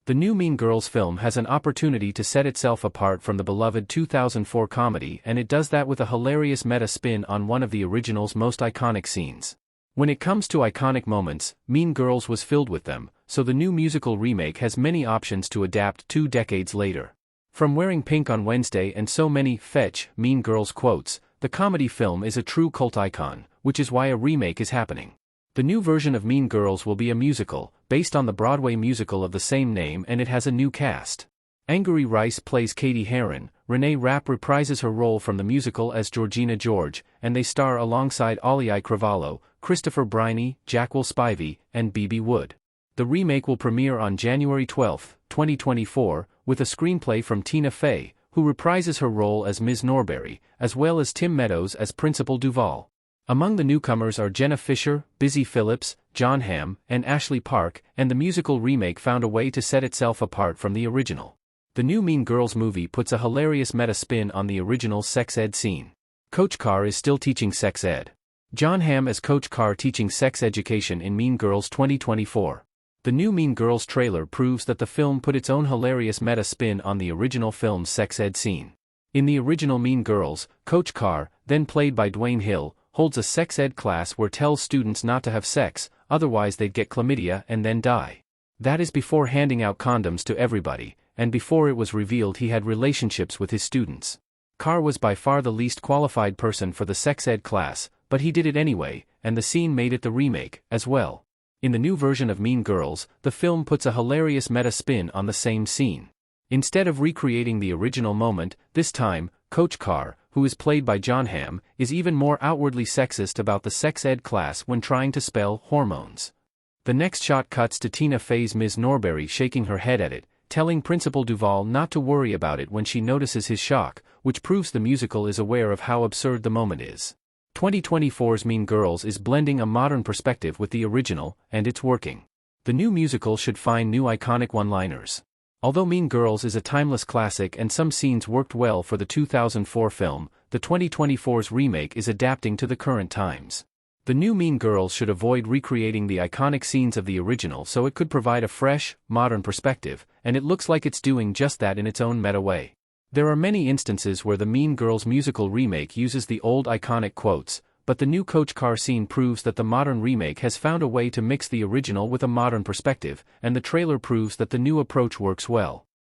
The new Mean Girls film has an opportunity to set itself apart from the beloved 2004 comedy, and it does that with a hilarious meta spin on one of the original's most iconic scenes. When it comes to iconic moments, Mean Girls was filled with them, so the new musical remake has many options to adapt 2 decades later. From wearing pink on Wednesday and so many fetch Mean Girls quotes, the comedy film is a true cult icon, which is why a remake is happening. The new version of Mean Girls will be a musical, based on the Broadway musical of the same name, and it has a new cast. Angourie Rice plays Katie Heron, Renee Rapp reprises her role from the musical as Georgina George, and they star alongside Ollie Cravalho, Christopher Briney, Jacquel Spivey, and B.B. Wood. The remake will premiere on January 12, 2024, with a screenplay from Tina Fey, who reprises her role as Ms. Norbury, as well as Tim Meadows as Principal Duval. Among the newcomers are Jenna Fisher, Busy Phillips, Jon Hamm, and Ashley Park, and the musical remake found a way to set itself apart from the original. The new Mean Girls movie puts a hilarious meta spin on the original sex ed scene. Coach Carr is still teaching sex ed. Jon Hamm as Coach Carr teaching sex education in Mean Girls 2024. The new Mean Girls trailer proves that the film put its own hilarious meta spin on the original film's sex ed scene. In the original Mean Girls, Coach Carr, then played by Dwayne Hill, holds a sex ed class where tells students not to have sex, otherwise they'd get chlamydia and then die. That is before handing out condoms to everybody, and before it was revealed he had relationships with his students. Carr was by far the least qualified person for the sex ed class, but he did it anyway, and the scene made it the remake, as well. In the new version of Mean Girls, the film puts a hilarious meta spin on the same scene. Instead of recreating the original moment, this time, Coach Carr, who is played by Jon Hamm, is even more outwardly sexist about the sex ed class when trying to spell hormones. The next shot cuts to Tina Fey's Ms. Norbury shaking her head at it, telling Principal Duval not to worry about it when she notices his shock, which proves the musical is aware of how absurd the moment is. 2024's Mean Girls is blending a modern perspective with the original, and it's working. The new musical should find new iconic one-liners. Although Mean Girls is a timeless classic and some scenes worked well for the 2004 film, the 2024's remake is adapting to the current times. The new Mean Girls should avoid recreating the iconic scenes of the original so it could provide a fresh, modern perspective, and it looks like it's doing just that in its own meta way. There are many instances where the Mean Girls musical remake uses the old iconic quotes, but the new Coach Carr scene proves that the modern remake has found a way to mix the original with a modern perspective, and the trailer proves that the new approach works well.